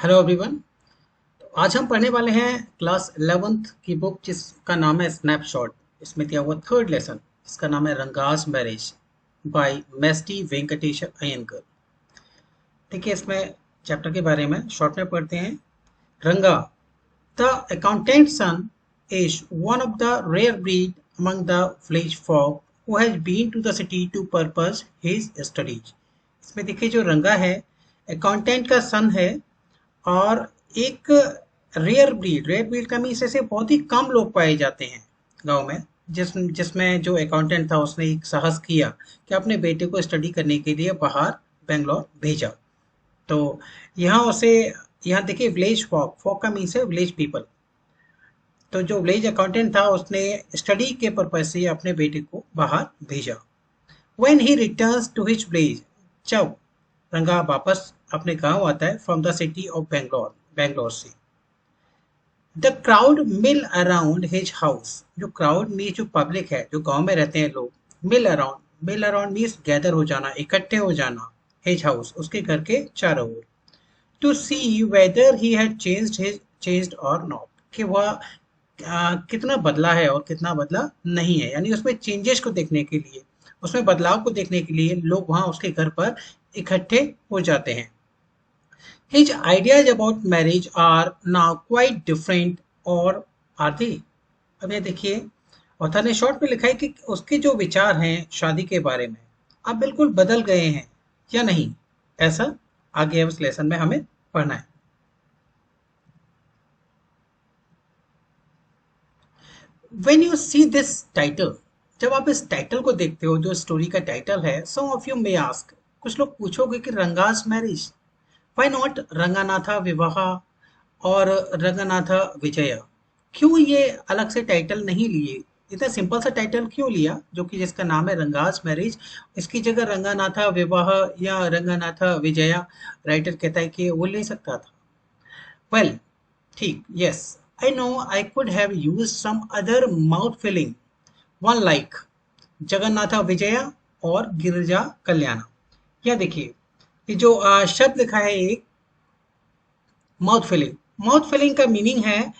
Hello everyone. तो आज हम पढ़ने वाले हैं क्लास 11th की बुक जिसका नाम है स्नैपशॉट। इसमें दिया हुआ थर्ड लेसन जिसका नाम है रंगास मैरिज बाय मेस्टी वेंकटेश अयंकर। देखिए इसमें चैप्टर के बारे में शॉर्ट में पढ़ते हैं। Ranga the accountant son is one of the rare breed among the village folk who has been to the city to purpose his studies। इसमें देखिए जो रंगा है अकाउंटेंट का सन है और एक रेयर ब्रीड का मीन्स ऐसे बहुत ही कम लोग पाए जाते हैं गांव में जिसमें जो अकाउंटेंट था उसने एक साहस किया कि अपने बेटे को स्टडी करने के लिए बाहर बेंगलोर भेजा। तो यहाँ उसे यहाँ देखिए विलेज फॉक फॉक का मीन्स है विलेज पीपल। तो जो विलेज अकाउंटेंट था उसने स्टडी के पर्पज से अपने बेटे को बाहर भेजा। When he returns to his village, जब रंगा वापस अपने गांव आता है from the city of Bangalore से, the crowd mill around his house. जो क्राउड में जो पब्लिक है जो गांव में रहते हैं लोग, मिल अराउंड मीन्स गैदर हो जाना, इकट्ठे हो जाना, हिज हाउस उसके घर के चारों ओर, to see whether he had changed or not, कि वह कितना बदला है और कितना बदला नहीं है, यानी उसमें चेंजेस को देखने के लिए, उसमें बदलाव को देखने के लिए लोग वहां उसके घर पर इकट्ठे हो जाते हैं। His ideas about marriage are now quite different or are they. अब ये देखिए ऑथर ने शॉर्ट में लिखा है कि उसके जो विचार हैं शादी के बारे में अब बिल्कुल बदल गए हैं या नहीं, ऐसा आगे उस लेसन में हमें पढ़ना है। When you see this title, जब आप इस टाइटल को देखते हो जो स्टोरी का टाइटल है, some of you may ask, कुछ लोग पूछोगे कि Ranga's marriage, why not Ranganatha विवाह और रंगानाथा विजया, क्यों ये अलग से टाइटल नहीं लिए, इतना सिंपल सा टाइटल क्यों लिया जो कि जिसका नाम है रंगास मैरिज, इसकी जगह रंगानाथा विवाह या रंगानाथा विजया राइटर कहता है कि वो ले सकता था। वेल ठीक, yes I know I could have used some other mouth filling one like Jagannath Vijaya or Girija कल्याण। यह देखिए ये जो शब्द लिखा है एक माउथ फिलिंग का मीनिंग है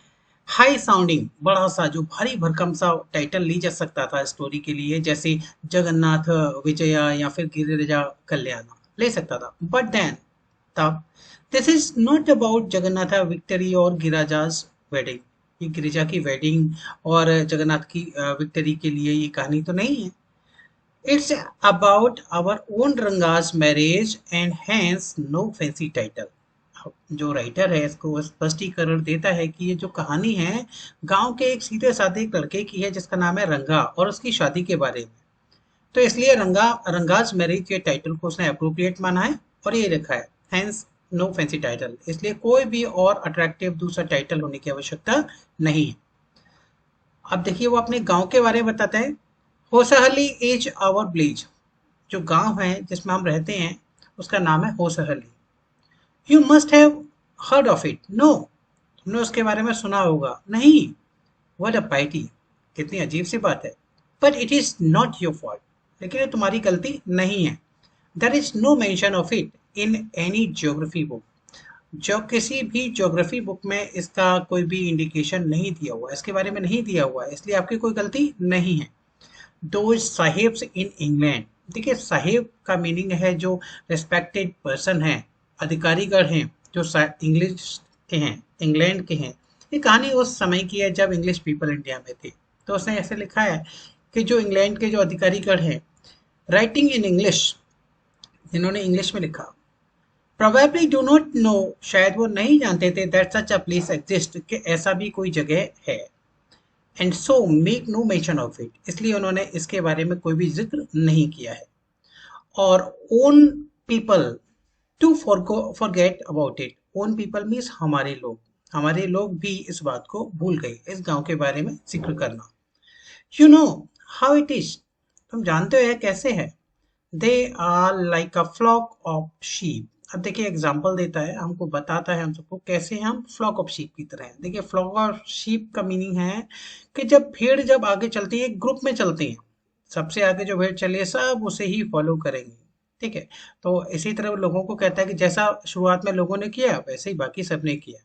हाई साउंडिंग, बड़ा सा जो भारी भरकम सा टाइटल ली जा सकता था स्टोरी के लिए, जैसे जगन्नाथ विजया या फिर गिरिजा कल्याण ले सकता था। बट देन तब this is not about Jagannath victory और गिरिजाज वेडिंग, ये गिरिजा की वेडिंग और जगन्नाथ की विक्ट्री के लिए ये कहानी तो नहीं है। It's about our own Ranga's marriage and hence no fancy title. जो राइटर है इसको स्पष्टीकरण देता है कि ये जो कहानी है गांव के एक सीधे साधे एक लड़के की है जिसका नाम है रंगा और उसकी शादी के बारे में। तो इसलिए रंगास मैरिज ये टाइटल को उसने अप्रोप्रिएट माना है और ये लिखा है हैंस नो फैंसी टाइटल, इसलिए कोई भी और अट्रैक्टिव दूसरा टाइटल होने की आवश्यकता नहीं है। अब देखिए वो अपने गांव के बारे में बताता है। होसहली इज आवर विलेज, जो गांव है जिसमें हम रहते हैं उसका नाम है Hosahalli. You must have heard of it, no, तुमने उसके बारे में सुना होगा, नहीं, व्हाट अ पाइटी, कितनी अजीब सी बात है। But it is not your fault, लेकिन ये तुम्हारी गलती नहीं है। There is no mention of it in any geography book, जो किसी भी ज्योग्राफी बुक में इसका कोई भी इंडिकेशन नहीं दिया हुआ, इसके बारे में नहीं दिया हुआ है, इसलिए आपकी कोई गलती नहीं है। दो साहिब्स इन इंग्लैंड, देखिए साहिब का मीनिंग है जो रिस्पेक्टेड पर्सन है, अधिकारीगण हैं जो इंग्लिश के हैं, इंग्लैंड के हैं। ये कहानी उस समय की है जब इंग्लिश पीपल इंडिया में थे। तो उसने ऐसे लिखा है कि जो इंग्लैंड के जो अधिकारीगण हैं, राइटिंग इन इंग्लिश, जिन्होंने इंग्लिश में लिखा, प्रोबेबली डू नॉट नो, शायद वो नहीं जानते थे, that such a place exist, कि ऐसा भी कोई जगह है, and so make no mention of it, इसलिए उन्होंने इसके बारे में कोई भी जिक्र नहीं किया है। Our own people to forget about it, own people means हमारे लोग भी इस बात को भूल गए, इस गांव के बारे में जिक्र करना। You know how it is, तुम जानते हो कैसे है, they are like a flock of sheep. अब देखिए एग्जाम्पल देता है, हमको बताता है हम सबको कैसे हम फ्लॉक ऑफ शीप की तरह हैं। देखिए फ्लॉक ऑफ शीप का मीनिंग है कि जब भीड़ जब आगे चलती है, एक ग्रुप में चलती है, सबसे आगे जो भीड़ चले सब उसे ही फॉलो करेंगे, ठीक है। तो इसी तरह वो लोगों को कहता है कि जैसा शुरुआत में लोगों ने किया वैसे ही बाकी सबने किया।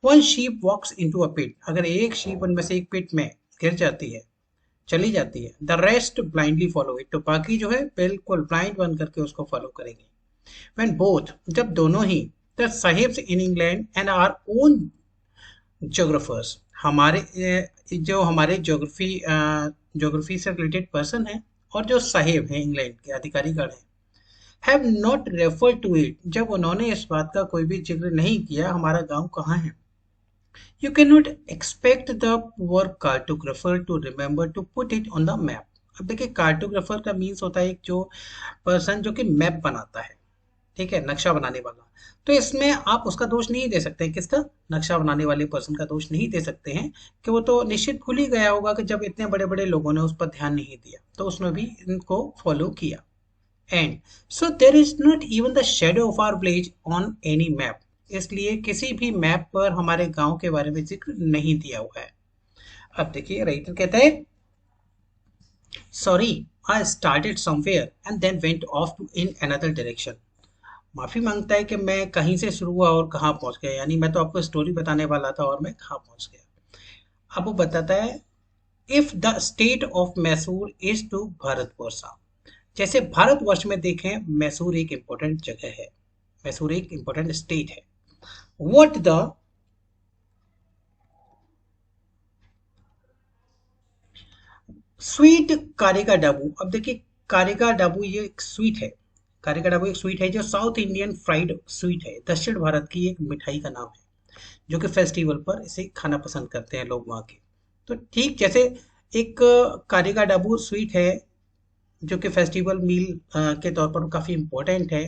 One sheep walks into a pit, अगर एक शीप उनमें से एक पिट में गिर जाती है, चली जाती है, the rest blindly follow it, तो बाकी जो है बिल्कुल ब्लाइंड बन करके उसको फॉलो करेंगे। व्हेन बोथ, जब दोनों ही, the sahibs in England and our own geographers, हमारे जो हमारे ज्योग्राफी से रिलेटेड पर्सन है और जो साहिब हैं इंग्लैंड के अधिकारीगण हैं, have not refer to it, जब उन्होंने इस बात का कोई भी जिक्र नहीं किया हमारा गांव कहाँ है, you cannot expect the poor cartographer to remember to put it on the map। अब देखिए कार्टोग्राफर का मीन्स होता है एक जो पर्सन जो कि मैप बनाता है, ठीक है, नक्शा बनाने वाला। तो इसमें आप उसका दोष नहीं दे सकते, किसका, नक्शा बनाने वाले पर्सन का दोष नहीं दे सकते हैं कि वो तो निश्चित भूल ही गया होगा कि जब इतने बड़े बड़े लोगों ने उस पर ध्यान नहीं दिया तो उसने भी इनको फॉलो किया। And so there is not even the shadow of our village on any map, इसलिए किसी भी मैप पर हमारे गांव के बारे में जिक्र नहीं दिया हुआ है। अब देखिए राइटर कहता है, sorry I started somewhere and then went off to in another direction, माफी मांगता है कि मैं कहीं से शुरू हुआ और कहाँ पहुंच गया, यानी मैं तो आपको स्टोरी बताने वाला था और मैं कहाँ पहुंच गया। अब वो बताता है, if the state of Mysore is to Bharatavarsha, जैसे भारतवर्ष में देखें मैसूर एक इंपॉर्टेंट जगह है, मैसूर एक इंपॉर्टेंट स्टेट है। व्हाट द स्वीट कारिका डाबू, अब देखिए कारिका डाबू ये एक स्वीट है, कारिका डाबू एक स्वीट है जो साउथ इंडियन फ्राइड स्वीट है, दक्षिण भारत की एक मिठाई का नाम है जो कि फेस्टिवल पर इसे खाना पसंद करते हैं लोग वहाँ के। तो ठीक जैसे एक कारिका डाबू स्वीट है जो कि फेस्टिवल मील के तौर पर काफ़ी इम्पोर्टेंट है,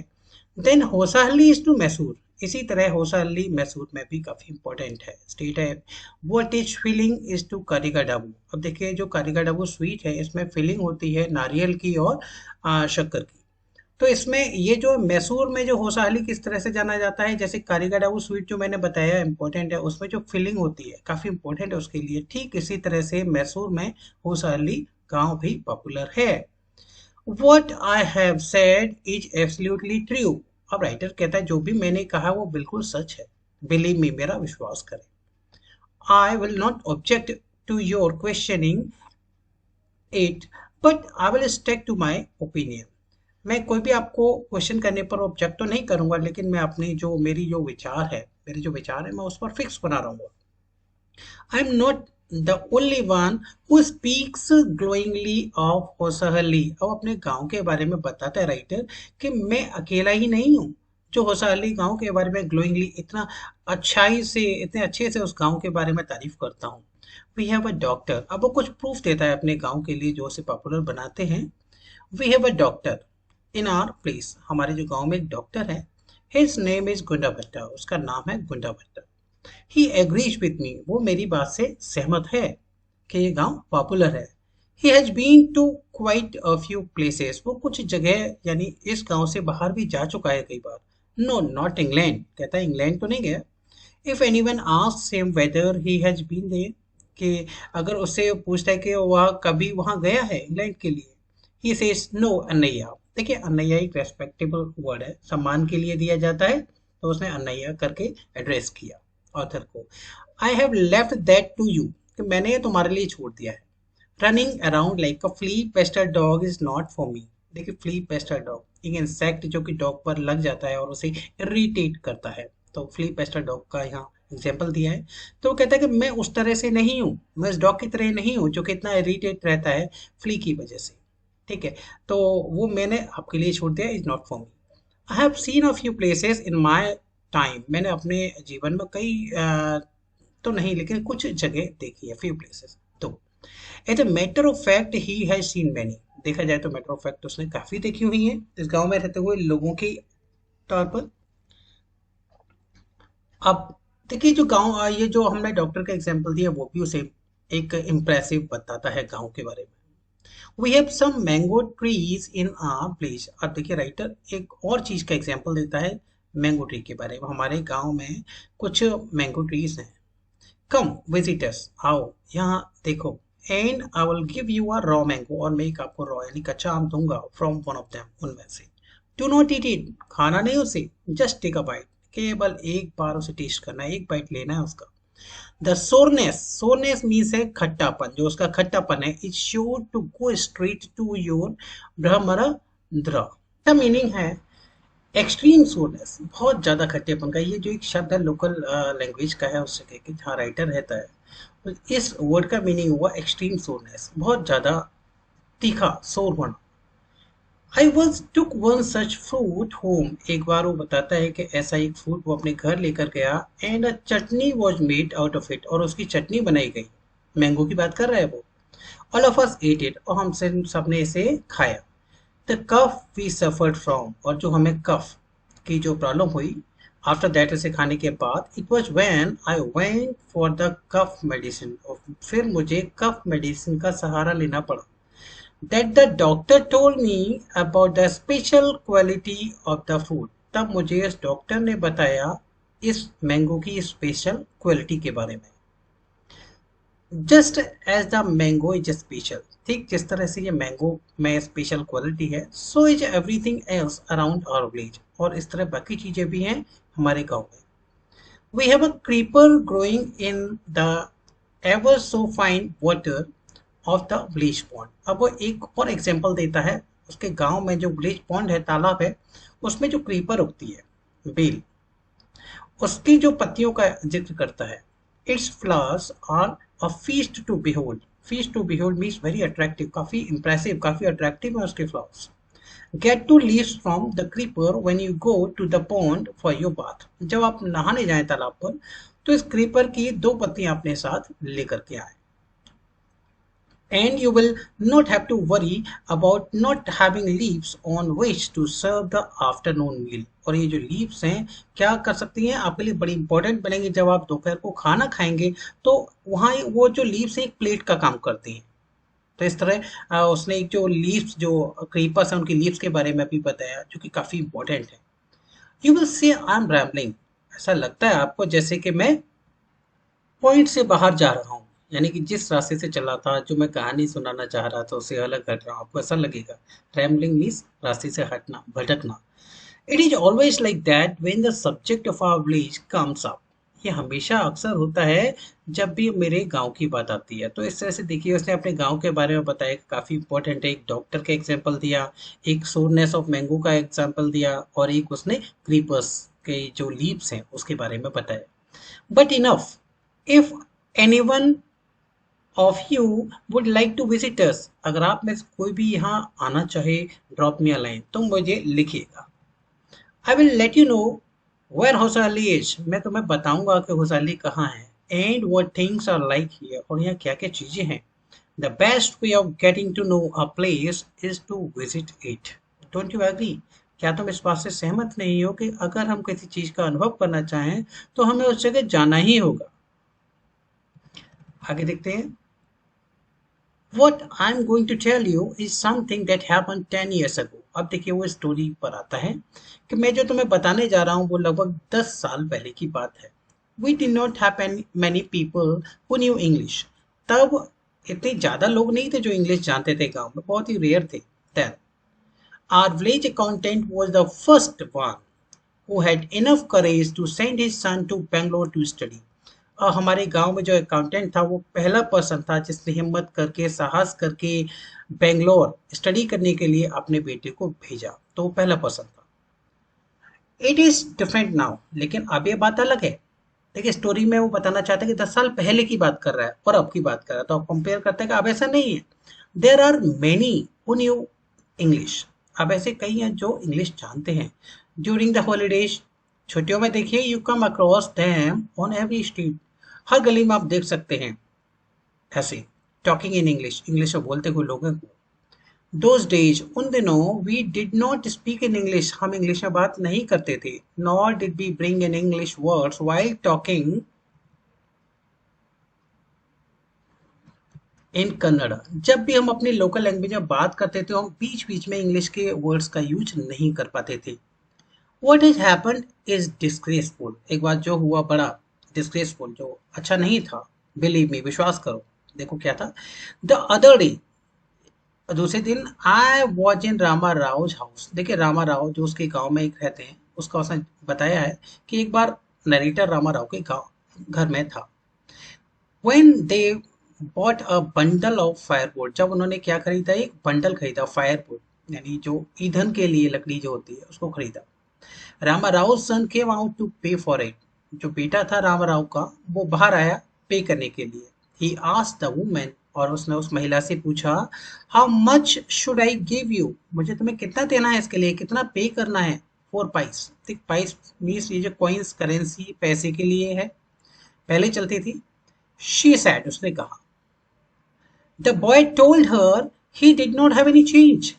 देन होसाहली इज टू मैसूर, इसी तरह होसाहली मैसूर में भी काफ़ी इम्पोर्टेंट है, स्टेट है। What is filling is to karikadabu, अब देखिए जो कारिका डाबू स्वीट है इसमें फिलिंग होती है नारियल की और शक्कर की। तो इसमें ये जो मैसूर में जो होसाहली किस तरह से जाना जाता है, जैसे कारिका डाबू स्वीट जो मैंने बताया इम्पोर्टेंट है, उसमें जो फिलिंग होती है काफ़ी इम्पोर्टेंट है उसके लिए, ठीक इसी तरह से मैसूर में होसाहली गांव भी पॉपुलर है। What I have said is absolutely true, अब राइटर कहता है जो भी मैंने कहा वो बिल्कुल सच है, बिलीव मी, मेरा विश्वास करें। I will not object to your questioning it, but I will stick to my opinion। मैं कोई भी आपको क्वेश्चन करने पर ऑब्जेक्ट तो नहीं करूंगा, लेकिन मैं अपनी जो मेरी जो विचार है, मेरे जो विचार है मैं उस पर फिक्स बना रहूंगा। I am not the only one who speaks glowingly of होसाहली, अब अपने गांव के बारे में बताता है राइटर कि मैं अकेला ही नहीं हूँ जो होसाहली गांव के बारे में ग्लोइंगली इतना अच्छाई से, इतने अच्छे से उस गांव के बारे में तारीफ करता हूँ। वी हैव अ डॉक्टर, अब वो कुछ प्रूफ देता है अपने गांव के लिए जो उसे पॉपुलर बनाते हैं। We have a doctor in our place, हमारे जो गांव में एक डॉक्टर है, हिज नेम इज गुंडा भट्टा, उसका नाम है गुंडा भट्टा। ही एग्रीज विथ मी, वो मेरी बात से सहमत है कि ये गांव पॉपुलर है। He has been to quite a few places, वो कुछ जगह यानी इस गांव से बाहर भी जा चुका है कई बार। नो नॉट इंग्लैंड, कहता है इंग्लैंड तो नहीं गया। If anyone asks him whether he has been there, कि अगर उससे पूछता है कि वह कभी वहां गया है इंग्लैंड के लिए, ही सेज नो अनैया। देखिए अनैया एक रेस्पेक्टेबल वर्ड है, सम्मान के लिए दिया जाता है, तो उसने अनैया करके एड्रेस किया ऑथर को। I have left that to you, कि मैंने ये तुम्हारे लिए छोड़ दिया है। Running around like a flea pester dog is not for me, देखिए फ्ली पेस्टर डॉग एक इंसेक्ट जो कि डॉग पर लग जाता है और उसे इरिटेट करता है, तो फ्ली पेस्टर डॉग का यहाँ एग्जाम्पल दिया है। तो वो कहता है कि मैं उस तरह से नहीं हूँ, मैं उस डॉग की तरह नहीं हूँ जो कि इतना इरिटेट रहता है फ्ली की वजह से, ठीक है। तो वो मैंने आपके लिए छोड़ दिया, is not for me. I have seen a few places in my time, मैंने अपने जीवन में कई तो नहीं लेकिन कुछ जगह देखी है, फ्यू प्लेसेस। तो as a matter of fact he has seen many, देखा जाए तो मैटर ऑफ फैक्ट उसने काफी देखी हुई है इस गांव में रहते हुए लोगों के तौर पर। अब देखिए जो गांव ये जो हमने डॉक्टर का एग्जांपल दिया वो भी उसे एक इम्प्रेसिव बताता है गांव के बारे में। We have some mango trees in our village, अब देखिए राइटर एक और चीज का एग्जांपल देता है मैंगो ट्री के बारे में, हमारे गांव में कुछ मैंगो ट्रीज हैं। कम विजिटर्स, आओ यहाँ देखो, and I will give you a raw mango, और मैं एक आपको रॉ यानी कच्चा आम दूंगा फ्रॉम वन ऑफ देम, उनमें से। डू नॉट ईट इट, खाना नहीं उसे, जस्ट टेक अ बाइट, केवल एक बार उसे टेस्ट करना है, एक बाइट लेना है उसका। द सोरनेस, सोरनेस मीन्स है खट्टापन, जो उसका खट्टापन है, is sure to go straight to your brahmarandhra. The meaning है एक्सट्रीम सोरनेस, बहुत ज्यादा खट्टेपन का। ये जो एक शब्द है लोकल लैंग्वेज का है उस जगह के जहाँ राइटर रहता है, तो इस वर्ड का मीनिंग हुआ एक्सट्रीम सोरनेस, बहुत ज्यादा तीखा सोर होना। I once took one such fruit home, एक बार वो बताता है कि ऐसा एक फ्रूट वो अपने घर लेकर गया, and a chutney was made out of it, और उसकी चटनी बनाई गई। मैंगो की बात कर रहा है वो। All of us ate it, और हम सबने इसे खाया। The cough we suffered from, और जो हमें कफ की जो प्रॉब्लम हुई आफ्टर दैट, इसे खाने के बाद, it was when I went for the cough medicine, और फिर मुझे कफ मेडिसिन का सहारा लेना पड़ा। That the doctor told me about the special quality of the fruit, तब मुझे इस डॉक्टर ने बताया इस मैंगो की स्पेशल क्वालिटी के बारे में। Just as the mango is special, ठीक जिस तरह से ये मैंगो में स्पेशल क्वालिटी है, so is everything else around our village, और इस तरह बाकी चीजें भी हैं हमारे गांव में। We have a creeper growing in the ever so fine water of the bleach pond. अब वो एक और एग्जांपल देता है, उसके गांव में जो ब्लीच पॉन्ड है, तालाब है, उसमें जो क्रीपर उगती है, बेल, उसकी जो पत्तियों का जिक्र करता है। Its flowers are a feast to behold, feast to behold means very attractive, काफी इंप्रेसिव, काफी अट्रैक्टिव है उसके flowers. Get to leaves from the creeper when you go to the pond for your bath, जब आप नहाने जाएं तालाब पर, तो इस क्रीपर की दो पत्तियां अपने साथ लेकर के आए। And you will not have to worry about not having leaves on which to serve the afternoon meal। और ये जो लीव्स हैं क्या कर सकती हैं आपके लिए, बड़ी इंपॉर्टेंट बनेंगी जब आप दोपहर को खाना खाएंगे, तो वहाँ वो जो लीव्स हैं एक प्लेट का काम करती हैं। तो इस तरह उसने एक जो लीव्स, जो क्रीपर्स हैं, उनकी लीव्स के बारे में भी बताया, जो कि काफी इंपॉर्टेंट है। You will say I M rambling, ऐसा लगता है आपको जैसे कि मैं पॉइंट से बाहर जा रहा हूँ, यानी कि जिस रास्ते से चला था, जो मैं कहानी सुनाना चाह रहा था, उससे अलग हट रहा हूँ, आपको ऐसा लगेगा। रैम्बलिंग मीन्स रास्ते से हटना, भटकना। It is always like that when the subject of our village comes up, ये हमेशा अक्सर होता है जब भी मेरे गांव की बात आती है। तो इस तरह से देखिए, उसने अपने गांव के बारे में बताया कि काफी इंपॉर्टेंट है, एक डॉक्टर का एग्जाम्पल दिया, एक सोरनेस ऑफ मैंगो का एग्जाम्पल दिया, और एक उसने क्रीपर्स के जो लीव्स हैं उसके बारे में बताया। But enough, if anyone of you would like to visit us, अगर आप में से कोई भी यहाँ आना चाहे, ड्रॉप मी अ लाइन, तो मुझे लिखिएगा। I will let you know where Hosahalli is, मैं तुम्हें बताऊंगा कि होसाली कहाँ है, and what things are like here, और यहाँ क्या क्या चीजें हैं। The best way of getting to know a place is to visit it. Don't you agree? क्या तुम इस बात से सहमत नहीं हो कि अगर हम किसी चीज का अनुभव करना चाहें तो हमें उस जगह जाना ही होगा? आगे देखते हैं। What I'm going to tell you is something that happened 10 years ago। अब देखिए वो स्टोरी पर आता है कि मैं जो तुम्हें बताने जा रहा हूँ वो लगभग 10 साल पहले की बात है। We did not have many people who knew English। तब इतने ज़्यादा लोग नहीं थे जो इंग्लिश जानते थे गांव में, बहुत ही रेयर थे। Then our village accountant was the first one who had enough courage to send his son to Bangalore to study। और हमारे गांव में जो अकाउंटेंट था वो पहला पर्सन था जिसने हिम्मत करके, साहस करके बेंगलोर स्टडी करने के लिए अपने बेटे को भेजा, तो वो पहला पर्सन था। इट इज डिफरेंट नाउ, लेकिन अब ये बात अलग है। देखिए स्टोरी में वो बताना चाहता है कि 10 साल पहले की बात कर रहा है और अब की बात कर रहा है, तो आप कंपेयर करते हैं कि अब ऐसा नहीं है। There are many who knew English, अब ऐसे कई हैं जो इंग्लिश जानते हैं। ड्यूरिंग द हॉलीडेज, छुट्टियों में देखिए, you come across them on every street, हर गली में आप देख सकते हैं ऐसे टॉकिंग इन इंग्लिश, इंग्लिश में बोलते हुए लोगों को। दोज डेज, उन दिनों, we did not speak in English, हम इंग्लिश में बात नहीं करते थे। Nor did we bring in English words while talking in Kannada, जब भी हम अपनी लोकल लैंग्वेज में बात करते थे, हम बीच बीच में इंग्लिश के वर्ड्स का यूज नहीं कर पाते थे। What is happen is disgraceful, एक बात जो हुआ बड़ा डिस्ग्रेसफुल, जो अच्छा नहीं था। बिलीव मी, विश्वास करो। देखो क्या था। द अदर डे, और दूसरे दिन I was in Rama Rao house. देखिए रामा राव जो उसके गांव में एक रहते हैं, उसका उसने बताया है कि एक बार नरेटर रामा राव के गांव घर में था। When they bought a bundle of firewood, जब उन्होंने क्या खरीदा, एक बंडल खरीदा फायरवुड यानी जो ईंधन के लिए लकड़ी जो होती है उसको खरीदा। रामा राव सन केम आउट टू पे फॉर इट, जो बेटा था रामा राव का वो बाहर आया पे करने के लिए। ही आस्क्ड द वुमन, और उसने उस महिला से पूछा, how much should I give you, मुझे तुम्हें कितना देना है, इसके लिए कितना पे करना है। 4 पाइस। ठीक, पाइस मीन्स ये जो कॉइन्स करेंसी पैसे के लिए है, पहले चलती थी। शी सैड, उसने कहा। The boy told her he did not have any change,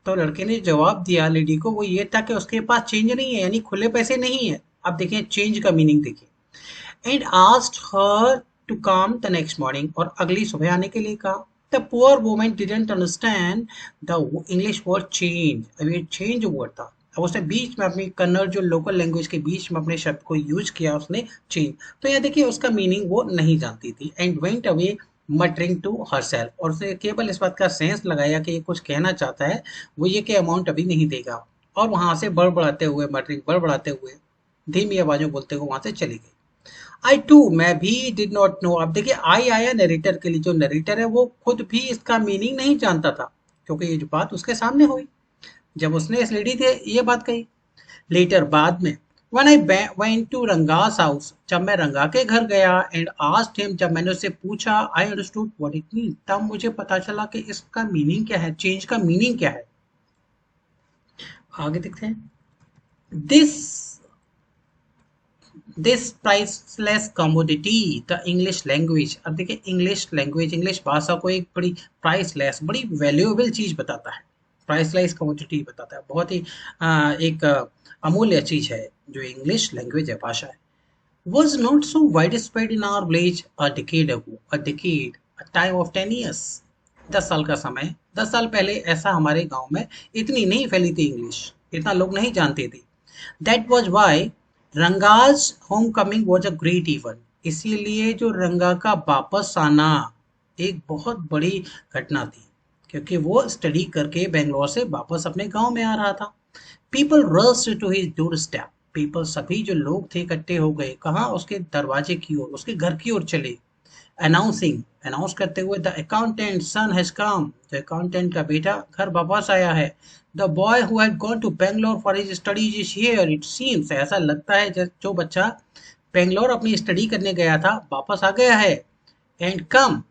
तो लड़के ने जवाब दिया लेडी को, वो ये था कि उसके पास चेंज नहीं है, यानी खुले पैसे नहीं है। अब देखिए चेंज का मीनिंग देखिए। And asked her to come the next morning, और अगली सुबह आने के लिए कहा। The poor woman didn't understand the English word change. अब ये चेंज वर्ड था, अब उसने बीच में अपनी कन्नड़ जो लोकल लैंग्वेज के बीच में अपने शब्द को यूज किया उसने, चेंज। तो यहाँ देखिए उसका मीनिंग वो नहीं जानती थी। And went away muttering to herself, और उसने केवल इस बात का सेंस लगाया कि ये कुछ कहना चाहता है, वो ये कि अमाउंट अभी नहीं देगा। और वहां से बड़बड़ाते हुए, मटरिंग बड़बड़ाते हुए, धीमी आवाजों बोलते हुए वहां से चली गई। आई टू, मैं भी डिड नॉट नो। अब देखिए आई आया नरेटर के लिए, जो नरेटर है वो खुद भी इसका मीनिंग नहीं जानता था, क्योंकि ये जो बात उसके सामने हुई जब उसने इस लेडी से ये बात कही। लेटर, बाद में, when I went to Ranga's house, जब मैं रंगा के घर गया, एंड आस्क्ड हिम, जब मैंने उससे पूछा, I understood what it mean, तब मुझे पता चला कि इसका मीनिंग क्या है, चेंज का मीनिंग क्या है। आगे देखते हैं। This this priceless commodity the English language. अब देखिए इंग्लिश लैंग्वेज, इंग्लिश भाषा को एक बड़ी प्राइसलेस, बड़ी वैल्यूएबल चीज बताता है। प्राइसलेस कमोडिटी बताता है, बहुत ही एक अमूल्य चीज है जो इंग्लिश लैंग्वेज है, भाषा है। Was not so widespread in our village a decade ago. A decade, a time of 10 years. 10 साल का समय, 10 साल पहले ऐसा हमारे गांव में इतनी नहीं फैली थी इंग्लिश, इतना लोग नहीं जानते थे। That was why Ranga's home coming was a great event. इसीलिए जो रंगा का वापस आना एक बहुत बड़ी घटना थी, क्योंकि वो स्टडी करके बेंगलोर से वापस अपने गांव में आ रहा था। People rush to his doorstep, people सभी जो लोग थे इकट्ठे हो गए, कहाँ, उसके दरवाजे की ओर, उसके घर की ओर चले। अनाउंसिंग, अनाउंस करते हुए, the accountant son has come, जो अकाउंटेंट का बेटा घर वापस आया है। The boy who had gone to Bangalore for his studies is here, it seems, ऐसा लगता है जो बच्चा बेंगलोर अपनी स्टडी करने गया था वापस आ गया है। एंड कम,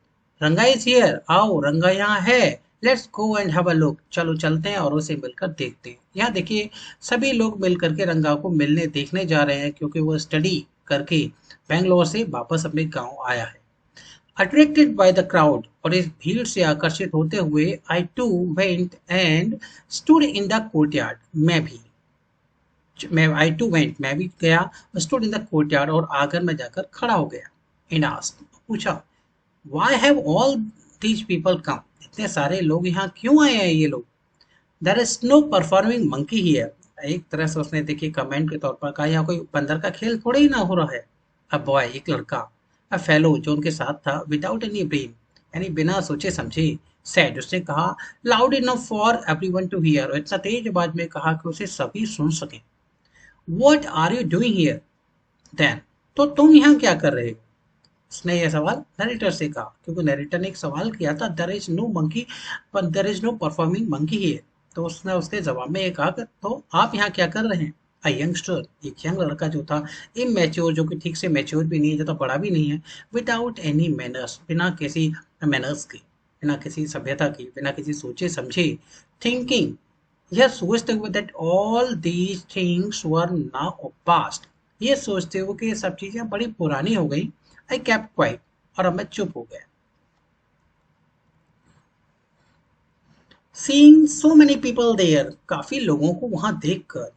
रंगा इज हियर, आओ रंगा यहाँ है। Let's go and have a look, चलो चलते हैं और उसे मिलकर देखते हैं। यहाँ देखिए सभी लोग मिल करके रंगा को मिलने देखने जा रहे हैं, क्योंकि वो स्टडी करके बेंगलोर से वापस अपने गांव आया है। अट्रैक्टेड बाय द क्राउड, और इस भीड़ से आकर्षित होते हुए, I too went and stood in the courtyard, मैं आई टू वेंट, मैं भी गया, स्टूड इन द कोर्टयार्ड, और आंगन में जाकर खड़ा हो गया। एंड आस्क्ड, पूछा, why have all these people come, इतने सारे लोग यहाँ क्यों आए हैं ये लोग। There is no performing monkey here, एक तरह से उसने देखिए कमेंट के तौर पर कहा, यहाँ कोई बंदर का खेल थोड़े ही ना हो रहा है। अ बॉय, एक लड़का, अ फेलो जो उनके साथ था, विदाउट एनी ब्रेन, यानी बिना सोचे समझे, सेड, उसने कहा, loud enough for everyone to hear, और इतना तेज आवाज में कहा कि उसे सभी सुन सकें। What are you doing here then, तो तुम यहाँ क्या कर रहे हो। उसने यह सवाल नरेटर से कहा, क्योंकि नरेटर ने एक सवाल किया था, देयर इज नो मंकी, पर there is no performing monkey here. तो उसने उसके जवाब में ये कहा कि तो आप यहाँ क्या कर रहे हैं। अ यंगस्टर, एक यंग लड़का जो था, इमेच्योर, जो कि ठीक से मैच्योर भी नहीं है, ज्यादा बड़ा भी नहीं है, विदाउट एनी मैनर्स, बिना किसी मैनर्स के, बिना किसी सभ्यता की, बिना किसी सोचे समझे, थिंकिंग, यह सोचते हुए that all these things were now past, ये सोचते हुए कि ये सब चीजें बड़ी पुरानी हो गई। आई केप्ट क्वाइट, और अब मैं चुप हो गया। Seeing so many people there, काफी लोगों को वहां देखकर,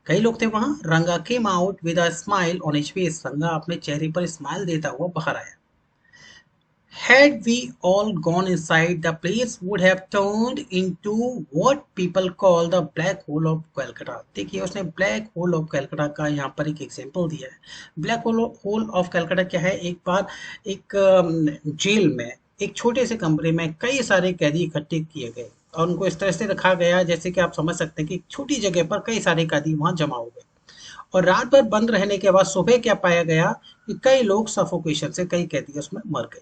कई लोग थे वहां, रंगा came out with a smile on his face, रंगा अपने चेहरे पर स्माइल देता हुआ बाहर आया। Had we all gone inside, the place would have turned into what people call the black hole of Calcutta। देखिए उसने ब्लैक होल ऑफ कैलकाटा का यहाँ पर एक एग्जांपल दिया है। ब्लैक होल ऑफ कैलकाटा क्या है, एक बार एक जेल में एक छोटे से कमरे में कई सारे कैदी इकट्ठे किए गए और उनको इस तरह से रखा गया जैसे कि आप समझ सकते हैं कि एक छोटी जगह पर कई सारे कैदी वहां जमा हो गए। और रात भर बंद रहने के बाद सुबह क्या पाया गया कि कई लोग सफोकेशन से, कई कैदी उसमें मर गए।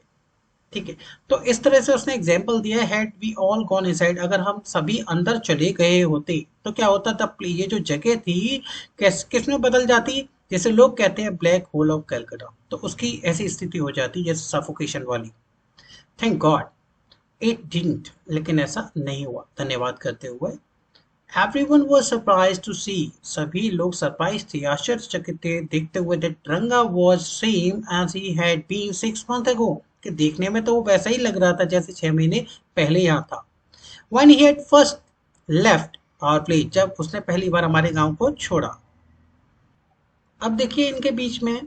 ठीक है। तो इस तरह से उसने एग्जाम्पल दिया है, had we all gone inside, अगर हम सभी अंदर चले गए होते तो क्या होता था, ये जो जगह थी किसमें बदल जाती, जैसे लोग कहते हैं ब्लैक होल ऑफ कैलकाटा, तो उसकी ऐसी स्थिति हो जाती जैसे सफोकेशन वाली। थैंक गॉड इट डिडंट, लेकिन ऐसा नहीं हुआ, धन्यवाद करते हुए। एवरीवन वाज सरप्राइज्ड टू सी, सभी लोग सरप्राइज थे, आश्चर्यचकित थे देखते हुए, that Ranga was same as he had been 6 months ago, कि देखने में तो वो वैसा ही लग रहा था जैसे 6 महीने पहले यहाँ था। When he had first left our place, जब उसने पहली बार हमारे गांव को छोड़ा। अब देखिए इनके बीच में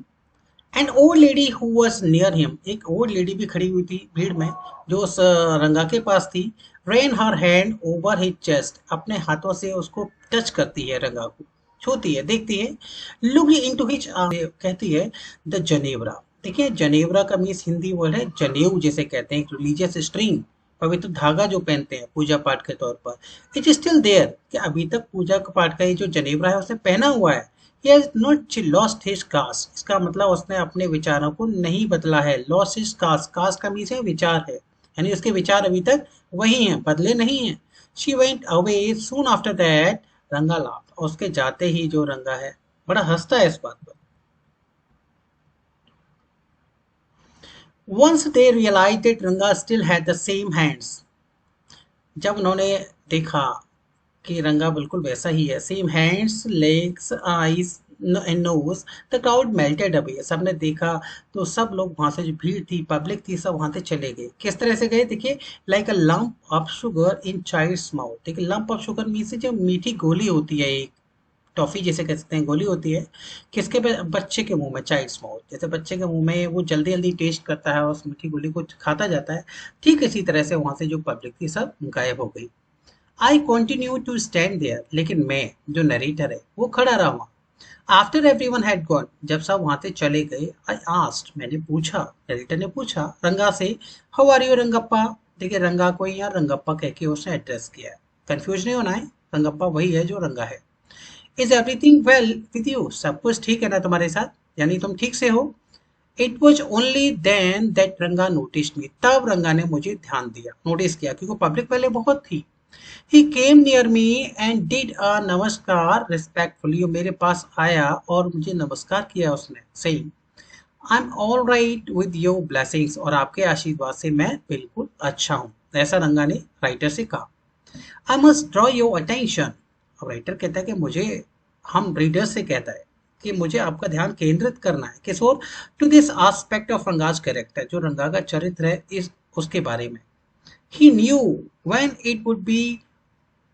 an old lady who was near him, एक ओल्ड लेडी भी खड़ी हुई थी भीड़ में जो उस रंगा के पास थी। Rain her hand over his chest, अपने हाथों से उसको टच करती है, रंगा को छूती है, देखती है। लुक इन टू हिज, कहती है द जनेवरा। देखिए जनेवरा का मीन्स हिंदी वर्ड है जनेऊ, जैसे कहते हैं रिलीजियस स्ट्रिंग, पवित्र धागा जो पहनते हैं पूजा पाठ के तौर पर। इट स्टिल देयर, कि अभी तक पूजा पाठ का ये जो जनेवरा है उसने पहना हुआ है। He has not lost his caste, इसका मतलब उसने अपने विचारों को नहीं बदला है। Lost his caste, caste का मीन्स है विचार है, यानी उसके विचार अभी तक वही हैं, बदले नहीं हैं। She went away soon after that, रंगा laughed, और उसके जाते ही जो रंगा है बड़ा हंसता है इस बात पर। Once they realized that रंगा still had the same hands, जब उन्होंने देखा कि रंगा बिल्कुल वैसा ही है, same hands legs eyes and nose, the crowd melted away, सबने देखा तो सब लोग वहां से, जो भीड़ थी पब्लिक थी, सब वहां से चले गए। किस तरह से गए देखिए, like a lump of sugar in child's mouth. देखिए लंप ऑफ शुगर मीन से जो मीठी गोली होती है, एक टॉफी जैसे कह सकते हैं गोली होती है, किसके बच्चे के मुंह में, चाइल्ड्स माउथ, जैसे बच्चे के मुंह में वो जल्दी जल्दी टेस्ट करता है और उस मीठी गोली को खाता जाता है, ठीक इसी तरह से वहां से जो पब्लिक थी सब गायब हो गई। आई कॉन्टिन्यू टू स्टैंड देयर, लेकिन मैं जो नरेटर है वो खड़ा रहा वहां। After every one had gone, जब सब वहां से चले गए, आई आस्ट, मैंने पूछा, नरेटर ने पूछा रंगा से, हाउ आर यू रंगप्पा। देखिए रंगा को यहाँ रंगप्पा कह के उसने एड्रेस किया है, कंफ्यूज नहीं होना है, रंगप्पा वही है जो रंगा है। Is everything well with you, सब कुछ ठीक है ना तुम्हारे साथ, यानी तुम ठीक से हो। It was only then that Ranga notice me, तब रंगा ने मुझे ध्यान दिया, नोटिस किया, क्योंकि पब्लिक पहले बहुत थी। He came near me and did a नमस्कार respectfully, वो मेरे पास आया और मुझे नमस्कार किया उसने, saying I'm all right with your blessings, और आपके आशीर्वाद से मैं बिल्कुल अच्छा हूँ, ऐसा रंगा ने राइटर से कहा। I must draw your attention, अब राइटर कहता है कि मुझे, हम रीडर से कहता है कि मुझे आपका ध्यान केंद्रित करना है, किस ओर, to this aspect of Ranga's character, जो रंगा का चरित्र है इस उसके बारे में। He knew when it would be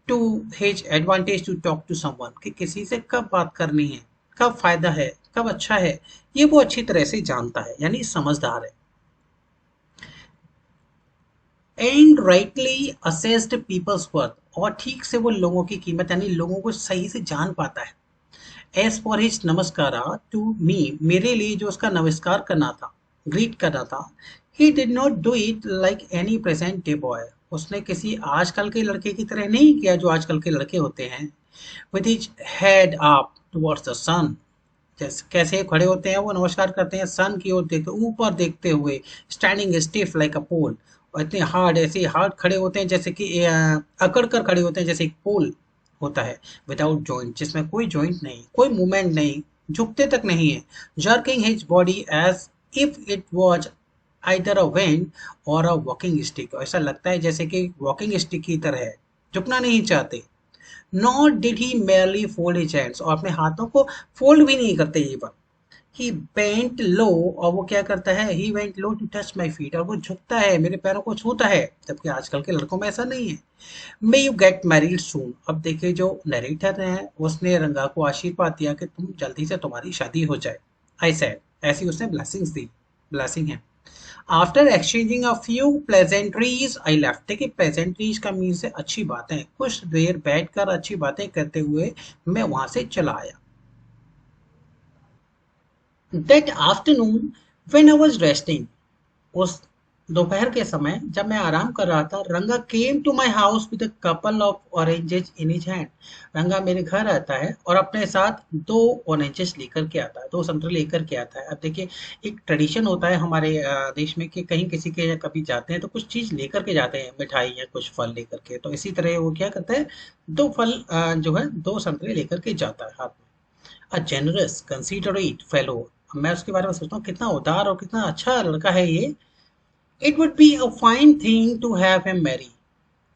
to his advantage to talk to someone, कि किसी से कब बात करनी है, कब फायदा है, कब अच्छा है, ये वो अच्छी तरह से जानता है, यानी समझदार है। And rightly assessed people's worth, और ठीक से वो लोगों की कीमत, यानी लोगों को सही से जान पाता है। As for his namaskara to me, मेरे लिए जो उसका नमस्कार करना था, ग्रीट करना था, ही did not do it like any present day boy, उसने किसी आजकल के लड़के की तरह नहीं किया जो आजकल के लड़के होते हैं। With his head up towards the sun, जैसे कैसे खड़े होते हैं वो नमस्कार करते हैं, सन की ओर देखते, ऊपर देखते हुए, स्टैंडिंग स्टिफ लाइक अ पोल, और इतने हार्ड, ऐसे हार्ड खड़े होते हैं जैसे कि अकड़ कर खड़े होते हैं, जैसे एक पोल होता है, विदाउट जॉइंट, जिसमें कोई जॉइंट नहीं, कोई मूवमेंट नहीं, झुकते तक नहीं है। Jerking his body as if it was either a went or a walking stick, ऐसा लगता है जैसे कि वॉकिंग स्टिक की तरह है, झुकना नहीं चाहते। Not did he merely fold his hands, और अपने हाथों को फोल्ड भी नहीं करते ये बात। ही बेंट लो, और वो क्या करता है, he went low to touch my feet, और वो झुकता है, मेरे पैरों को छूता है, जबकि आजकल के लड़कों में ऐसा नहीं है। मे यू गेट मैरिड सून, अब देखिए जो नरेटर है उसने रंगा को आशीर्वाद दिया कि तुम जल्दी से तुम्हारी शादी हो जाए। आई सेड, ऐसी उसने ब्लेसिंग्स दी, ब्लेसिंग है। After exchanging a few pleasantries I left, देखिए प्लेजेंट्रीज का मीन से अच्छी बातें, कुछ देर बैठकर अच्छी बातें करते हुए मैं वहां से चला आया। That afternoon when I was resting, उस दोपहर के समय जब मैं आराम कर रहा था, Ranga came to my house with a couple of oranges in his hand. Ranga मेरे घर आता है और अपने साथ दो ऑरेंजेस लेकर के आता है, दो संतरे लेकर के आता है। अब देखिए, एक ट्रेडिशन होता है हमारे देश में कि कहीं किसी के यहाँ कभी जाते हैं तो कुछ चीज लेकर के जाते हैं, मिठाई या कुछ फल लेकर के। तो इसी तरह वो क्या करता है, दो फल जो है दो संतरे लेकर के जाता है हाथ में। अ जेनरस कंसीडरेट फेलो। मैं उसके बारे में सोचता हूँ कितना उदार और कितना अच्छा लड़का है ये। It would be a fine thing to have him marry,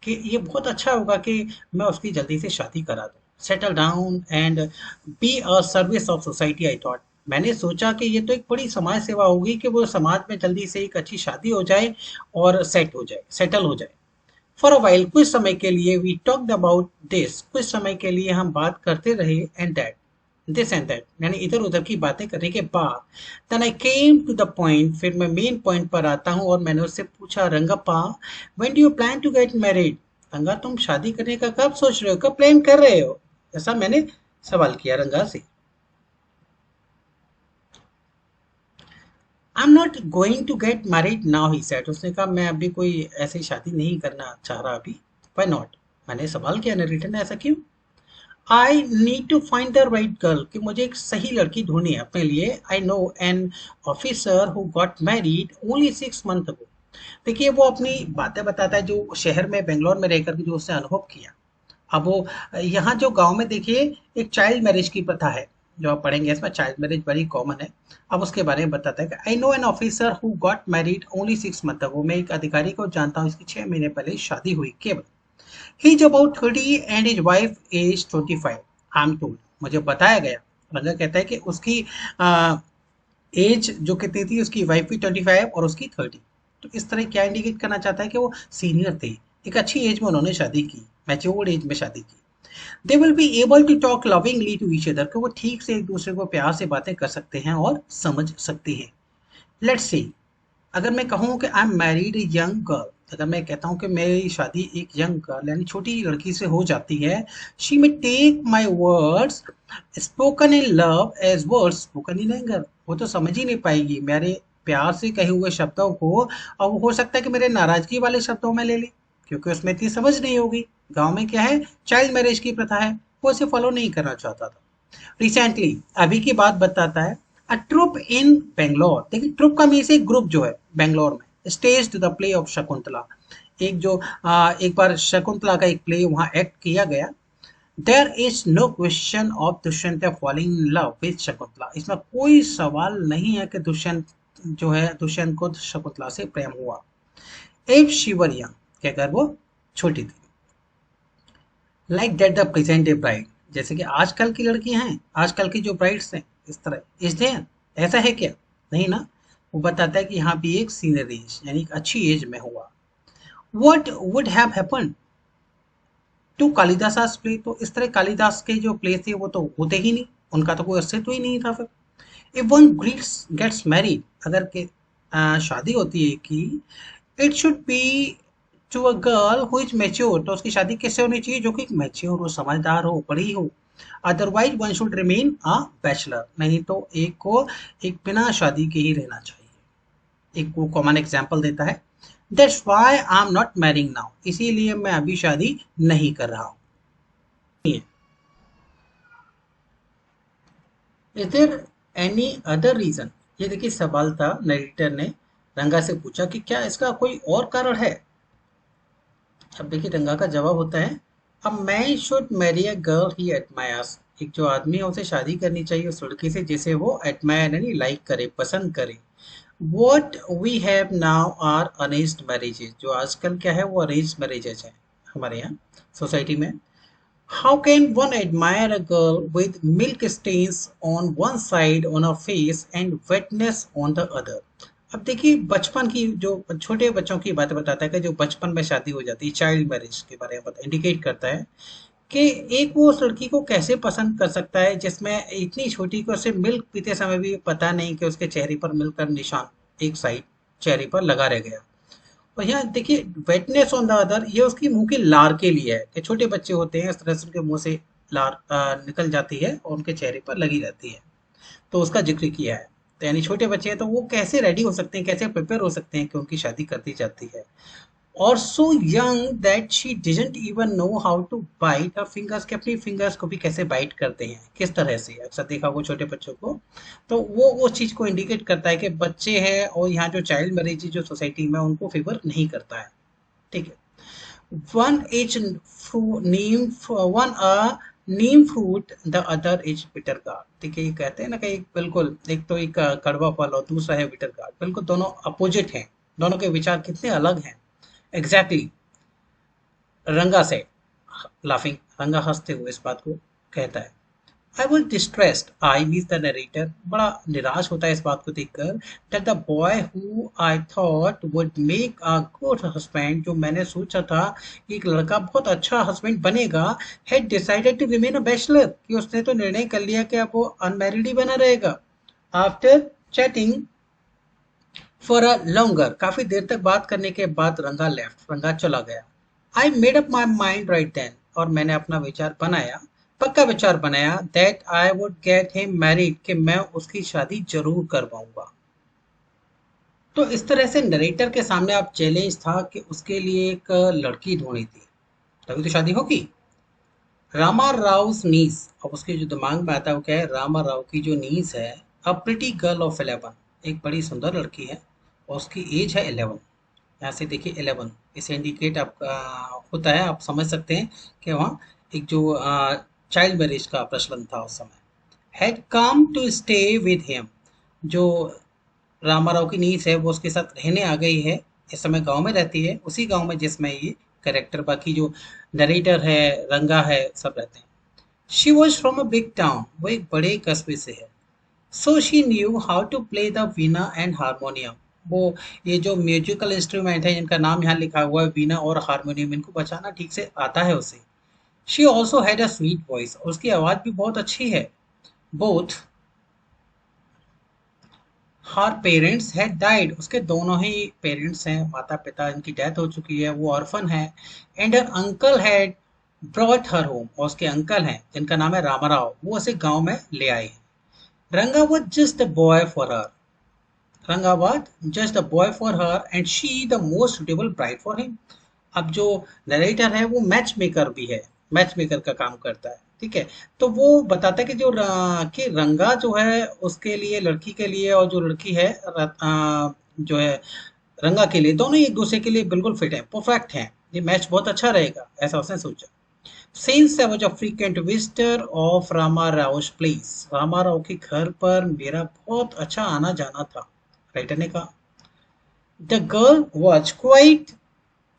कि ये बहुत अच्छा होगा कि मैं उसकी जल्दी से शादी करा दूं, settle down and be a service of society. I thought, मैंने सोचा कि ये तो एक बड़ी समाज सेवा होगी कि वो समाज में जल्दी से एक अच्छी शादी हो जाए और सेट हो जाए, सेटल हो जाए। फॉर अ वाइल, कुछ समय के लिए वी टॉक्ड अबाउट दिस, कुछ समय के लिए हम बात करते रहे, and that, this and that, यानी इधर उधर की बातें करने के बाद, then I came to the point, फिर मैं मेन पॉइंट पर आता हूँ और मैंने उससे पूछा, Rangappa when do you plan to get married? Ranga, तुम शादी करने का कब सोच रहे हो, कब प्लान कर रहे हो? ऐसा मैंने सवाल किया रंगा से। I am not going to get married now, he said. उसने कहा, मैं अभी कोई ऐसी शादी नहीं करना चाह रहा अभी। Why not? मैंने सवाल किया रिटर्न, ऐसा क्यों? I need to find the right girl, कि मुझे एक सही लड़की ढूंढनी है अपने लिए। I know an officer who got married only 6 month ago. देखिए, वो अपनी बातें बताता है जो शहर में बेंगलोर में रहकर के जो उसने अनुभव किया। अब वो यहाँ जो गांव में देखिए एक चाइल्ड मैरिज की प्रथा है, जो आप पढ़ेंगे इसमें चाइल्ड मैरिज बड़ी कॉमन है। अब उसके बारे में बताता है कि आई know an officer who got married only 6 month अगो। मैं एक अधिकारी को जानता हूँ, इसकी 6 महीने पहले शादी हुई केवल। He is about 30 and his wife is 25, I am told. मुझे बताया गया, रंगा कहता है कि उसकी एज जो कितनी थी, उसकी वाइफ की 25 और उसकी 30। तो इस तरह क्या इंडिकेट करना चाहता है कि वो सीनियर थे, एक अच्छी एज में उन्होंने शादी की, मैच्योर्ड एज में शादी की। They will be able to talk lovingly to each other, कि वो ठीक से एक दूसरे को प्यार से बातें कर सकते हैं और समझ सकते हैं। लेट्स सी, अगर मैं कहूँ कि I am married a young girl, अगर मैं कहता हूँ कि मेरी शादी एक यंग गर्ल यानी छोटी लड़की से हो जाती है, she may take my words spoken in love as words spoken in anger. वो तो समझ ही नहीं पाएगी मेरे प्यार से कहे हुए शब्दों को, और वो हो सकता है कि मेरे नाराजगी वाले शब्दों में ले ले, क्योंकि उसमें इतनी समझ नहीं होगी। गांव में क्या है, चाइल्ड मैरिज की प्रथा है, वो इसे फॉलो नहीं करना चाहता था। रिसेंटली, अभी की बात बताता है, अ ट्रुप इन बेंगलोर। देखिए, ट्रुप का मीन से एक ग्रुप जो है बेंगलोर में, stage the play of Shakuntala. एक जो एक बार शकुंतला का एक प्ले वहां एक्ट किया गया। There is no question of Dushyant falling in love with Shakuntala. इसमें कोई सवाल नहीं है कि दुष्यंत जो है, दुष्यंत को शकुंतला से प्रेम हुआ। एफ शिवरिया, क्या कर वो छोटी थी। Like that the present day bride, जैसे कि आजकल की लड़कियां हैं, आजकल की जो ब्राइड्स हैं, इस तरह इज देयर, ऐसा है क्या? नहीं ना। वो बताता है कि यहाँ भी एक सीनियर एज यानी एक अच्छी एज में हुआ। What would have happen to Kalidas play, तो इस तरह कालिदास के जो प्ले थे वो तो होते ही नहीं, उनका तो कोई अस्तित्व ही नहीं था फिर। इफ वन गेट्स मैरिड, अगर के शादी होती है कि, it should be to a girl who is mature, तो उसकी शादी किससे होनी चाहिए, जो कि मैच्योर हो, समझदार हो, बड़ी हो। Otherwise one should remain a bachelor, नहीं तो एक को एक बिना शादी के ही रहना चाहिए। एक वो कॉमन एग्जाम्पल देता है, that's why I am not marrying now, इसीलिए मैं अभी शादी नहीं कर रहा हूँ। Is there any other reason? ये देखिए सवाल था, नरेटर ने रंगा से पूछा कि क्या इसका कोई और कारण है। अब देखिए रंगा का जवाब होता है, a man should marry a girl he admires. एक जो आदमी है उसे शादी करनी चाहिए उस लड़की से जिसे वो एडमायर यानी लाइक करे, पसंद करे। What we have now are arranged marriages, जो आजकल क्या है वो अरेंज मैरिजेज है हमारे यहाँ सोसाइटी में। How can one admire a girl with milk stains on one side on her face and wetness on the other? अब देखिए, बचपन की जो छोटे बच्चों की बातें बताता है कि जो बचपन में शादी हो जाती है, चाइल्ड मैरिज के बारे में इंडिकेट करता है कि एक वो उस लड़की को कैसे पसंद कर सकता है जिसमें इतनी छोटी कि उसे मिल्क पीते समय भी पता नहीं कि उसके चेहरे पर मिल्क का निशान एक साइड चेहरे पर लगा रह गया। और यहाँ देखिए, वेटनेस ऑन द अदर, ये उसकी मुंह की लार के लिए है कि छोटे बच्चे होते हैं इस तरह से उनके मुंह से लार निकल जाती है और उनके चेहरे पर लगी रहती है, तो उसका जिक्र किया है। तो यानी छोटे बच्चे हैं तो वो कैसे रेडी हो सकते हैं, कैसे प्रिपेयर हो सकते हैं कि उनकी शादी कर दी जाती है। और so young that she didn't even know how to bite her fingers, के अपनी फिंगर्स को भी कैसे बाइट करते हैं, किस तरह से, अक्सर देखा वो छोटे बच्चों को। तो वो चीज़ को इंडिकेट करता है कि बच्चे हैं और यहाँ जो चाइल्ड मैरिज जो सोसाइटी में उनको फेवर नहीं करता है। ठीक है। One is one a neem fruit, the other is bitter gourd। ठीक है, ये कहते हैं ना कि एक बिल्कुल, एक तो एक कड़वा फल और दूसरा है बिटर gourd, बिल्कुल दोनों अपोजिट हैं। दोनों के विचार कितने अलग हैं। एग्जैक्टली exactly, रंगा से लाफिंग, रंगा हंसते हुए इस बात को कहता है। I was distressed, I means the narrator, बड़ा निराश होता है इस बात को देखकर, that the boy who I thought would make a good husband, जो मैंने सोचा था कि एक लड़का बहुत अच्छा हस्बैंड बनेगा, had decided to remain a bachelor, कि उसने तो निर्णय कर लिया कि अब वो अनमैरिड ही बना रहेगा। After chatting for a longer, काफी देर तक बात करने के बाद रंगा लेफ्ट, रंगा चला गया। I made up my mind right then, और मैंने अपना विचार बनाया, पक्का विचार बनाया, that I would get him married, कि मैं उसकी शादी जरूर करवाऊंगा। तो इस तरह से नरेटर के सामने आप चैलेंज था कि उसके लिए एक लड़की ढूंढी थी, तभी तो शादी होगी। रामा राव नीस, अब उसके जो दिमाग में आता है वो क्या है, रामा राव की जो नीस है, अ प्रिटी गर्ल ऑफ 11, एक बड़ी सुंदर लड़की है और उसकी एज है 11। यहाँ से देखिए 11, इसे इंडिकेट आपका होता है, आप समझ सकते हैं कि वहाँ एक जो चाइल्ड मैरिज का प्रचलन था उस समय। Had come to stay with him, जो रामाराव की नीस है वो उसके साथ रहने आ गई है, इस समय गांव में रहती है, उसी गांव में जिसमें ये कैरेक्टर, बाकी जो नरेटर है, रंगा है, सब रहते हैं। She was from a big town, वो एक बड़े कस्बे से है। So she knew how to play the veena and harmonium, वो ये जो म्यूजिकल इंस्ट्रूमेंट है जिनका नाम यहाँ लिखा हुआ है वीणा और हारमोनियम, इनको बजाना ठीक से आता है उसे। She also had a sweet voice, और उसकी आवाज़ भी बहुत अच्छी है। Both her parents had died, उसके दोनों ही पेरेंट्स हैं, माता पिता इनकी डेथ हो चुकी है, वो ऑर्फन है। And her uncle had brought her home, और उसके अंकल हैं जिनका नाम है रामाराव, वो उसे गांव में ले आए हैं। Ranga was just the boy for her, Ranga was just the boy for her and she the most suitable bride for him. अब जो नरेटर है वो मैच मेकर भी है, मैच मेकर का काम करता है। ठीक है, तो वो बताता है कि कि रंगा जो है उसके लिए, लड़की के लिए, और जो लड़की है जो है रंगा के लिए, दोनों ही एक दूसरे के लिए बिल्कुल फिट है, परफेक्ट है, ये मैच बहुत अच्छा रहेगा, ऐसा उसने सोचा। Since I was a frequent visitor of Rama Rao place, Rama Rao के घर पर मेरा बहुत अच्छा आना जाना था, राइटर ने कहा। The girl was quite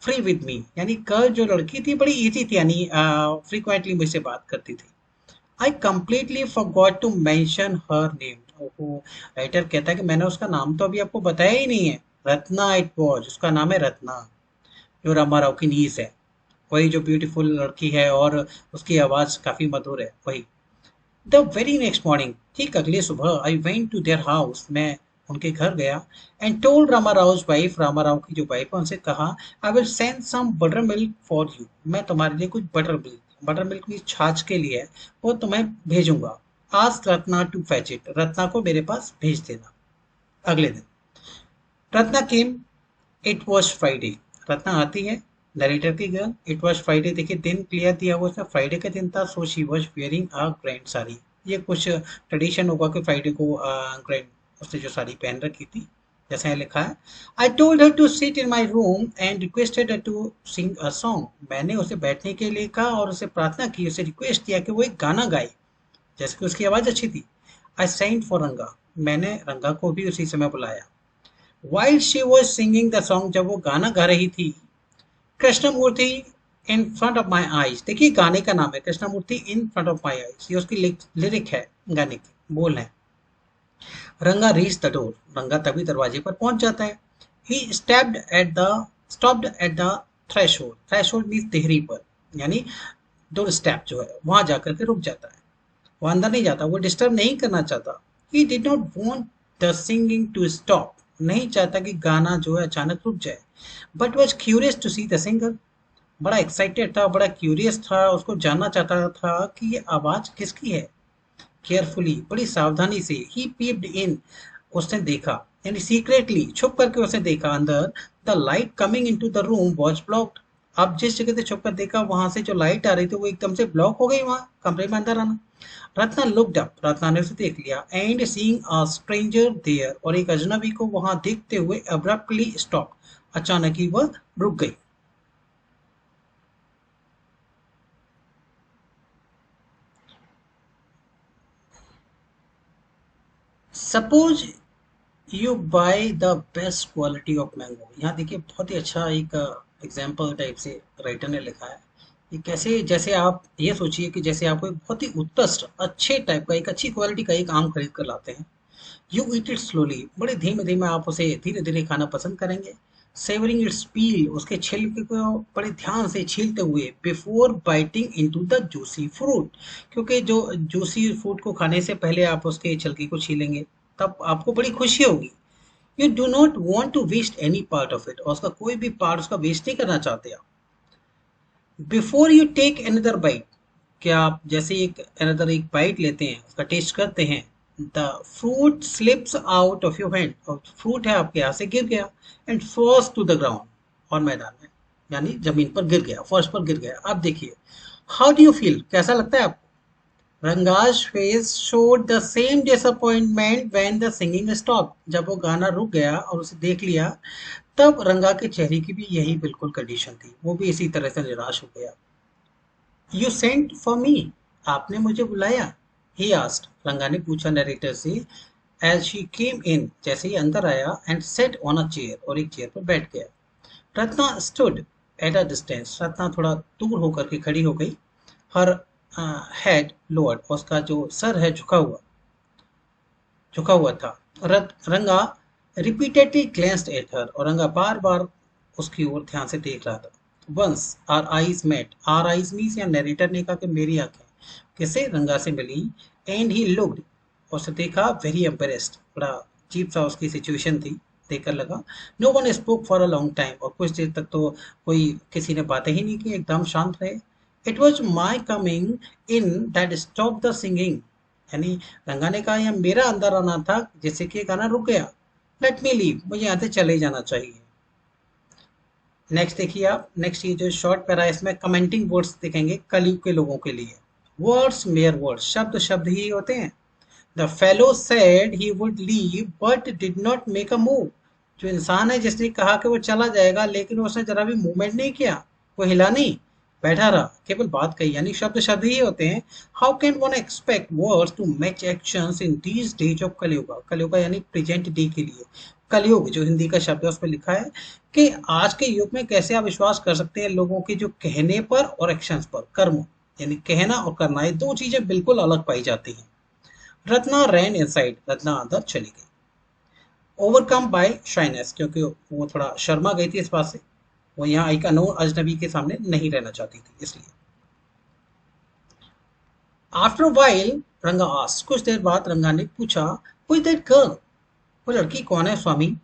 free with me, यानी गर्ल जो लड़की थी बड़ी इजी थी, यानी फ्रीक्वेंटली मुझसे बात करती थी। I completely forgot to mention her name, ओहो, राइटर कहता है कि मैंने उसका नाम तो अभी आपको बताया ही नहीं है। रत्ना इट वॉज, उसका नाम है रत्ना, जो रामाराव की नीस है, वही जो ब्यूटीफुल लड़की है और उसकी आवाज काफी मधुर है, वही। द वेरी नेक्स्ट मॉर्निंग, ठीक अगले सुबह, I went to their house, मैं उनके घर गया। And told Rama Rao wife, Rama Rao की जो वाइफ है उनसे कहा, I will send some butter milk for you, मैं तुम्हारे लिए कुछ बटर मिल्क, बटर मिल्क भी छाछ के लिए है, वो तुम्हें भेजूंगा। Ask Ratna to fetch it, Ratna को मेरे पास भेज देना। अगले दिन Ratna came, it was Friday, Ratna आती है, नरेटर की गर्ल। इट वॉज फ्राइडे, देखिए दिन क्लियर दिया हुआ उसने, फ्राइडे का दिन था। So she was wearing a grand sari, ये कुछ ट्रेडिशन होगा कि फ्राइडे को ग्रैंड, उसने जो साड़ी पहन रखी थी, जैसे यहाँ लिखा है। I told her to sit in my room and requested her to sing a song, मैंने उसे बैठने के लिए कहा और उसे प्रार्थना की, उसे रिक्वेस्ट किया कि वो एक गाना गाए, जैसे कि उसकी आवाज़ अच्छी थी। आई सेंट फॉर रंगा, मैंने रंगा को भी उसी समय बुलाया। While she was singing the song, जब वो गाना गा रही थी, Krishnamurthy in front of my eyes, देखिए गाने का नाम है Krishnamurthy in front of my eyes, ये उसकी लिरिक है, गाने की बोल है। रंगा रीच द डोर, रंगा तभी दरवाजे पर पहुंच जाता है। He stopped at the threshold, threshold means देहरी पर, यानी डोर स्टेप जो है वहां जाकर के रुक जाता है, वो अंदर नहीं जाता, वो डिस्टर्ब नहीं करना चाहता। He did not want the singing to stop, नहीं चाहता कि गाना जो है अचानक रुक जाए। But was curious to see the singer, बड़ा एक्साइटेड था, बड़ा क्यूरियस था, उसको जानना चाहता था कि ये आवाज किसकी है। केयरफुली, बड़ी सावधानी से, ही पीप्ड इन, उसने देखा, यानी सीक्रेटली छुप करके उसने देखा अंदर, the light coming into the room was blocked. अब जिस जगह से छुप कर देखा वहां से जो लाइट आ रही थी वो एकदम से ब्लॉक हो गई, वहां कमरे में अंदर आना। रत्ना लुक्ड अप, रत्ना ने उसे देख लिया, and seeing a stranger there, और एक अजनबी को वहां देखते हुए अब्रप्टली स्टॉप, अचानक ही वह रुक गई। Suppose you by the best quality of mango. यहाँ देखिए बहुत ही अच्छा एक एग्जाम्पल टाइप से राइटर ने लिखा है कि कैसे, जैसे आप ये सोचिए कि जैसे आप कोई बहुत ही उत्कृष्ट अच्छे टाइप का एक अच्छी क्वालिटी का एक आम खरीद कर लाते हैं। यू ईट इट स्लोली, बड़े धीमे धीमे आप उसे धीरे धीरे खाना पसंद करेंगे। सेवरिंग इट्स पील, उसके छिलके को बड़े ध्यान से छीलते हुए, before biting into the juicy fruit, क्योंकि जो जूसी फ्रूट को खाने से पहले आप उसके छिलके को छीलेंगे, तब आपको बड़ी खुशी होगी। You do not want to waste any part of it, और उसका कोई भी पार्ट उसका वेस्ट नहीं करना चाहते आप। Before you take another bite, क्या आप जैसे एक अनदर एक बाइट लेते हैं, उसका टेस्ट करते हैं, the fruit slips out of your hand, और फ्रूट है आपके हाथ से गिर गया, and falls to the ground, और मैदान में यानी जमीन पर गिर गया, फर्श पर गिर गया। अब देखिए, हाउ डू यू फील, कैसा लगता है आपको? Ranga's face showed the same disappointment when the singing stopped. जब वो गाना रुक गया और उसे देख लिया, तब रंगा के चेहरे की भी यही बिल्कुल कंडीशन थी, वो भी इसी तरह से निराश हो गया। यू सेंट फॉर मी, आपने मुझे बुलाया? ही आस्क्ड, रंगा ने पूछा नरेटर से, एज शी केम इन, जैसे ही अंदर आया, and set on a chair, और एक चेयर पर बैठ गया। Ratna stood at a distance, Ratna थोड़ा दूर होकर के खड़ी हो गई। हर हेड लोअर्ड, उसका जो सर है झुका हुआ था। रंगा रिपीटेडली ग्लेंस्ड एट हर, और रंगा बार बार उसकी ओर ध्यान से देख रहा था। Once our eyes met, our eyes means, या नरेटर ने कहा कि मेरी आंखें किसे रंगा से मिली, एंड ही लुक्ड, उसे देखा, वेरी एम्बेरेस्ड, बड़ा अजीब सा उसकी सिचुएशन थी, देखकर लगा। No one spoke for a long time, और कुछ देर तक तो कोई किसी ने बातें ही नहीं की, एकदम शांत रहे। It was my coming in that stop the singing, यानी रंगा ने कहा यह मेरा अंदर आना था जिससे कि ये गाना रुक गया। लेट मी लीव, मुझे यहाँ से चले जाना चाहिए। नेक्स्ट देखिए आप, नेक्स्ट ये जो शॉर्ट पैरा है इसमें कमेंटिंग वर्ड्स दिखेंगे कलयुग के लोगों के लिए। वर्ड्स मेयर वर्ड्स, शब्द शब्द ही होते हैं। The fellow said he would leave but did not make a move, जो इंसान है जिसने कहा कि वो चला जाएगा लेकिन उसने जरा भी मूवमेंट नहीं किया, वो हिला नहीं, बैठा रहा, केवल बात कही, यानी शब्द शब्द ही होते हैं। How can one expect words to match actions in these days of Kaliyuga, Kaliyuga यानी प्रेजेंट डे के लिए। कलयुग जो हिंदी का शब्द है उसमें लिखा है कि आज के युग में कैसे आप विश्वास कर सकते हैं लोगों के जो कहने पर और एक्शंस पर, कर्म, यानी कहना और करना, ये दो चीजें बिल्कुल अलग पाई जाती हैं। रत्ना रैन इनसाइड, रत्ना अंदर चली गई। ओवरकम बाय शाइनेस, क्योंकि वो थोड़ा शर्मा गई थी इस बात से, वो यहाँ एक अनोन अजनबी के सामने नहीं रहना चाहती थी, इसलिए। आफ्टर वाइल रंगा आस्क्ड, कुछ देर बाद रंगा ने पूछा, हु इज दैट गर्ल, वो लड़की कौन है स्वामी?